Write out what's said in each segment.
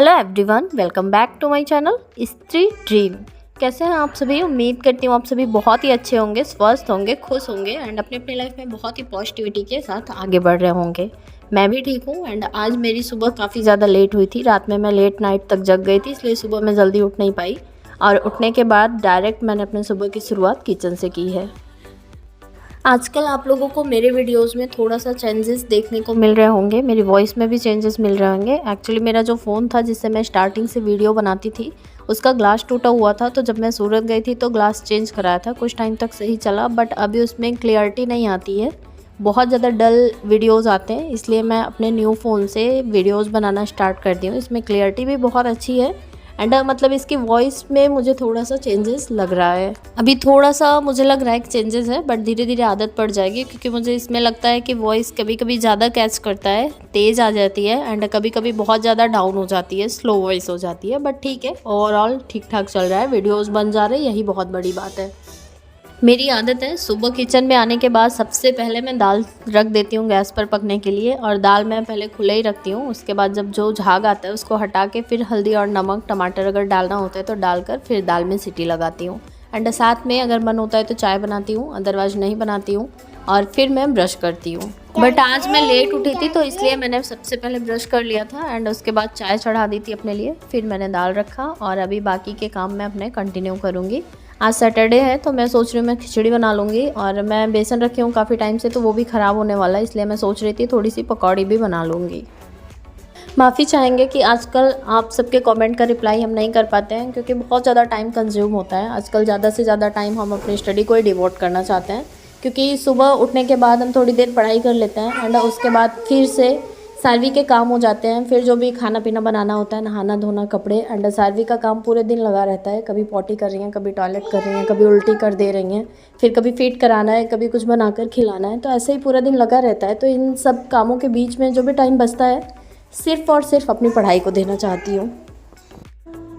Hello everyone, welcome back to my channel Stree dream. कैसे हैं आप सभी? उम्मीद करती हूँ आप सभी बहुत ही अच्छे होंगे, स्वस्थ होंगे, खुश होंगे एंड अपनी अपनी लाइफ में बहुत ही पॉजिटिविटी के साथ आगे बढ़ रहे होंगे। मैं भी ठीक हूँ एंड आज मेरी सुबह काफ़ी ज़्यादा लेट हुई थी। रात में मैं लेट नाइट तक जग गई थी, इसलिए सुबह मैं जल्दी उठ नहीं पाई और उठने के बाद डायरेक्ट मैंने अपने सुबह की शुरुआत किचन से की है। आजकल आप लोगों को मेरे वीडियोस में थोड़ा सा चेंजेस देखने को मिल रहे होंगे, मेरी वॉइस में भी चेंजेस मिल रहे होंगे। एक्चुअली मेरा जो फ़ोन था जिससे मैं स्टार्टिंग से वीडियो बनाती थी उसका ग्लास टूटा हुआ था, तो जब मैं सूरत गई थी तो ग्लास चेंज कराया था। कुछ टाइम तक सही चला बट अभी उसमें क्लियरिटी नहीं आती है, बहुत ज़्यादा डल वीडियोज़ आते हैं, इसलिए मैं अपने न्यू फ़ोन से वीडियोज़ बनाना स्टार्ट कर दी हूँ। इसमें क्लियरिटी भी बहुत अच्छी है एंड मतलब इसकी वॉइस में मुझे थोड़ा सा चेंजेस लग रहा है। अभी थोड़ा सा मुझे लग रहा है कि चेंजेस है बट धीरे धीरे आदत पड़ जाएगी, क्योंकि मुझे इसमें लगता है कि वॉइस कभी कभी ज़्यादा कैच करता है, तेज़ आ जाती है एंड कभी कभी बहुत ज़्यादा डाउन हो जाती है, स्लो वॉइस हो जाती है। बट ठीक है, ओवरऑल ठीक ठाक चल रहा है, वीडियोज़ बन जा रहे हैं, यही बहुत बड़ी बात है। मेरी आदत है सुबह किचन में आने के बाद सबसे पहले मैं दाल रख देती हूँ गैस पर पकने के लिए, और दाल मैं पहले खुले ही रखती हूँ। उसके बाद जब जो झाग आता है उसको हटा के फिर हल्दी और नमक, टमाटर अगर डालना होता है तो डालकर फिर दाल में सीटी लगाती हूँ एंड साथ में अगर मन होता है तो चाय बनाती हूँ, अदरवाइज नहीं बनाती हूँ। और फिर मैं ब्रश करती हूँ। बट आज मैं लेट उठी थी तो इसलिए मैंने सबसे पहले ब्रश कर लिया था एंड उसके बाद चाय चढ़ा दी थी अपने लिए, फिर मैंने दाल रखा और अभी बाकी के काम मैं अपने कंटिन्यू करूँगी। आज सैटरडे है तो मैं सोच रही हूँ मैं खिचड़ी बना लूँगी, और मैं बेसन रखी हूँ काफ़ी टाइम से तो वो भी ख़राब होने वाला है, इसलिए मैं सोच रही थी थोड़ी सी पकौड़ी भी बना लूँगी। माफ़ी चाहेंगे कि आजकल आप सबके कमेंट का रिप्लाई हम नहीं कर पाते हैं, क्योंकि बहुत ज़्यादा टाइम कंज्यूम होता है। आजकल ज़्यादा से ज़्यादा टाइम हम अपनी स्टडी को ही डिवोट करना चाहते हैं, क्योंकि सुबह उठने के बाद हम थोड़ी देर पढ़ाई कर लेते हैं एंड उसके बाद फिर से सार्वी के काम हो जाते हैं। फिर जो भी खाना पीना बनाना होता है, नहाना धोना, कपड़े एंड सार्वी का काम पूरे दिन लगा रहता है। कभी पॉटी कर रही हैं, कभी टॉयलेट कर रही हैं, कभी उल्टी कर दे रही हैं, फिर कभी फीड कराना है, कभी कुछ बनाकर खिलाना है, तो ऐसे ही पूरा दिन लगा रहता है। तो इन सब कामों के बीच में जो भी टाइम बचता है सिर्फ़ और सिर्फ अपनी पढ़ाई को देना चाहती हूँ।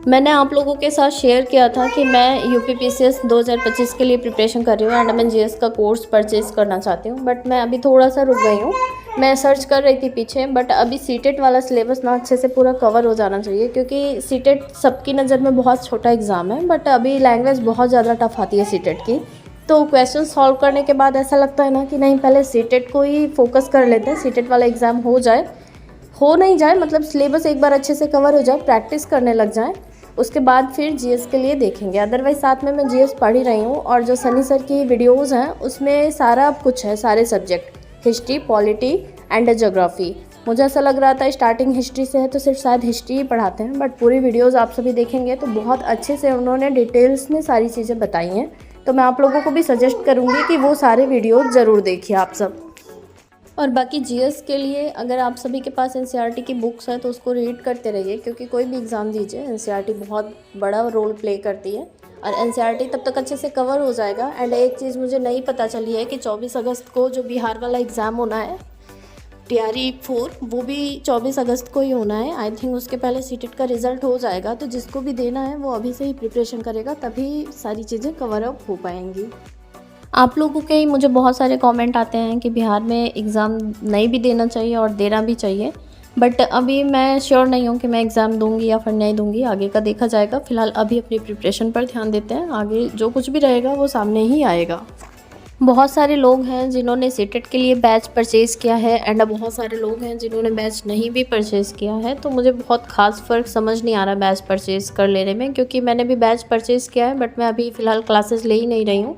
मैंने आप लोगों के साथ शेयर किया था कि मैं यूपीपीसीएस 2025 के लिए प्रिपरेशन कर रही हूँ एंड मैं जीएस का कोर्स परचेज़ करना चाहती हूँ, बट मैं अभी थोड़ा सा रुक गई हूँ। मैं सर्च कर रही थी पीछे, बट अभी सीटेट वाला सिलेबस ना अच्छे से पूरा कवर हो जाना चाहिए, क्योंकि सीटेट सबकी नज़र में बहुत छोटा एग्ज़ाम है बट अभी लैंग्वेज बहुत ज़्यादा टफ आती है सीटेट की। तो क्वेश्चन सॉल्व करने के बाद ऐसा लगता है ना कि नहीं, पहले सीटेट को ही फोकस कर लेते हैं, सीटेट वाला एग्ज़ाम हो नहीं जाए, मतलब सिलेबस एक बार अच्छे से कवर हो जाए, प्रैक्टिस करने लग जाए, उसके बाद फिर जीएस के लिए देखेंगे। अदरवाइज़ साथ में मैं जीएस पढ़ ही रही हूँ और जो सनी सर की वीडियोज़ हैं उसमें सारा कुछ है, सारे subject, history, polity and geography. मुझे ऐसा लग रहा था स्टार्टिंग हिस्ट्री से है तो सिर्फ शायद हिस्ट्री ही पढ़ाते हैं, बट पूरी वीडियोज़ आप सभी देखेंगे तो बहुत अच्छे से उन्होंने डिटेल्स में सारी चीज़ें बताई हैं। तो मैं आप लोगों को भी सजेस्ट करूँगी कि वो सारे वीडियोज़ ज़रूर देखिए आप सब। और बाकी जीएस के लिए अगर आप सभी के पास एनसीईआरटी की बुक्स है तो उसको रीड करते रहिए, क्योंकि कोई भी एग्ज़ाम दीजिए एनसीईआरटी बहुत बड़ा रोल प्ले करती है और एनसीईआरटी तब तक अच्छे से कवर हो जाएगा। एंड एक चीज़ मुझे नहीं पता चली है कि 24 अगस्त को जो बिहार वाला एग्ज़ाम होना है टीआरई 4, वो भी 24 अगस्त को ही होना है। आई थिंक उसके पहले सीटेट का रिज़ल्ट हो जाएगा, तो जिसको भी देना है वो अभी से ही प्रिपरेशन करेगा, तभी सारी चीज़ें कवर अप हो पाएंगी। आप लोगों के ही मुझे बहुत सारे कमेंट आते हैं कि बिहार में एग्ज़ाम नहीं भी देना चाहिए और देना भी चाहिए, बट अभी मैं श्योर नहीं हूँ कि मैं एग्ज़ाम दूंगी या फिर नहीं दूंगी, आगे का देखा जाएगा। फ़िलहाल अभी अपनी प्रिपरेशन पर ध्यान देते हैं, आगे जो कुछ भी रहेगा वो सामने ही आएगा। बहुत सारे लोग हैं जिन्होंने सीटेट के लिए बैच परचेज़ किया है एंड बहुत सारे लोग हैं जिन्होंने बैच नहीं भी परचेज़ किया है, तो मुझे बहुत ख़ास फ़र्क समझ नहीं आ रहा बैच परचेज़ कर लेने में, क्योंकि मैंने भी बैच परचेज़ किया है बट मैं अभी फ़िलहाल क्लासेस ले ही नहीं रही हूँ।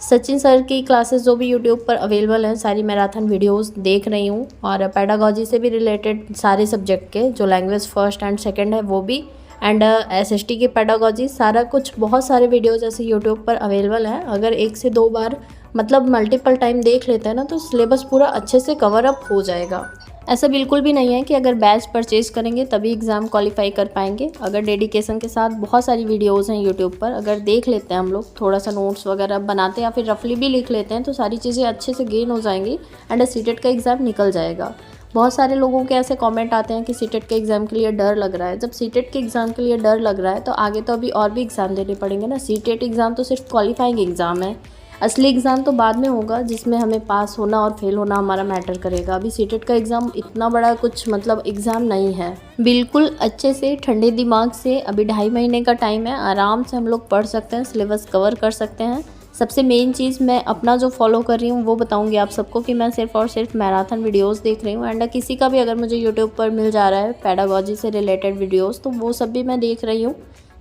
सचिन सर की क्लासेस जो भी यूट्यूब पर अवेलेबल हैं सारी मैराथन वीडियोस देख रही हूँ, और पेडागॉजी से भी रिलेटेड सारे सब्जेक्ट के जो लैंग्वेज फर्स्ट एंड सेकंड है वो भी, एंड एसएसटी की पेडागॉजी, सारा कुछ बहुत सारे वीडियोस ऐसे यूट्यूब पर अवेलेबल हैं। अगर 1 से 2 बार मतलब मल्टीपल टाइम देख लेते हैं ना तो सिलेबस पूरा अच्छे से कवर अप हो जाएगा। ऐसा बिल्कुल भी नहीं है कि अगर बैच परचेज़ करेंगे तभी एग्ज़ाम क्वालिफाई कर पाएंगे। अगर डेडिकेशन के साथ बहुत सारी वीडियोस हैं यूट्यूब पर, अगर देख लेते हैं हम लोग, थोड़ा सा नोट्स वगैरह बनाते हैं या फिर रफली भी लिख लेते हैं तो सारी चीज़ें अच्छे से गेन हो जाएंगी एंड सीटेट का एग्ज़ाम निकल जाएगा। बहुत सारे लोगों के ऐसे कमेंट आते हैं कि सीटेट के एग्ज़ाम के लिए डर लग रहा है। जब सीटेट के एग्ज़ाम के लिए डर लग रहा है तो आगे तो अभी और भी एग्ज़ाम देने पड़ेंगे ना। सीटेट एग्ज़ाम तो सिर्फ क्वालिफाइंग एग्ज़ाम है असली एग्ज़ाम तो बाद में होगा, जिसमें हमें पास होना और फेल होना हमारा मैटर करेगा। अभी सीटेट का एग्ज़ाम इतना बड़ा कुछ मतलब एग्ज़ाम नहीं है। बिल्कुल अच्छे से ठंडे दिमाग से अभी 2.5 महीने का टाइम है, आराम से हम लोग पढ़ सकते हैं, सिलेबस कवर कर सकते हैं। सबसे मेन चीज़ मैं अपना जो फॉलो कर रही हूँ वो बताऊँगी आप सबको कि मैं सिर्फ़ और सिर्फ मैराथन वीडियोस देख रही हूँ। एंड किसी का भी अगर मुझे यूट्यूब पर मिल जा रहा है पेडागॉजी से रिलेटेड वीडियोस, तो वो सब भी मैं देख रही हूँ,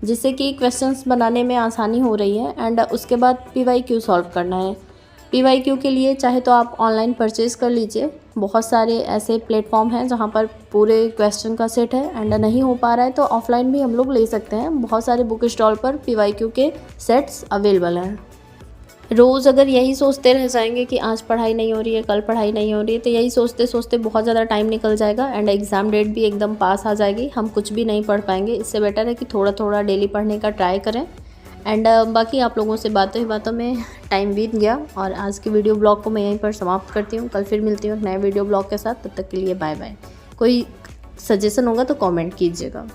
जिससे कि क्वेश्चंस बनाने में आसानी हो रही है। एंड उसके बाद PYQ सॉल्व करना है। PYQ के लिए चाहे तो आप ऑनलाइन परचेज़ कर लीजिए, बहुत सारे ऐसे प्लेटफॉर्म हैं जहाँ पर पूरे क्वेश्चन का सेट है। एंड नहीं हो पा रहा है तो ऑफलाइन भी हम लोग ले सकते हैं, बहुत सारे बुक स्टॉल पर PYQ के सेट्स अवेलेबल हैं। रोज़ अगर यही सोचते रह जाएंगे कि आज पढ़ाई नहीं हो रही है, कल पढ़ाई नहीं हो रही है, तो यही सोचते सोचते बहुत ज़्यादा टाइम निकल जाएगा एंड एग्ज़ाम डेट भी एकदम पास आ जाएगी, हम कुछ भी नहीं पढ़ पाएंगे। इससे बेटर है कि थोड़ा थोड़ा डेली पढ़ने का ट्राई करें। एंड बाकी आप लोगों से बातों ही बातों में टाइम बीत गया और आज की वीडियो ब्लॉग को मैं यहीं पर समाप्त करती हूँ। कल फिर मिलती हूँ एक नए वीडियो ब्लॉग के साथ, तब तक के लिए बाय बाय। कोई सजेशन होगा तो कमेंट कीजिएगा।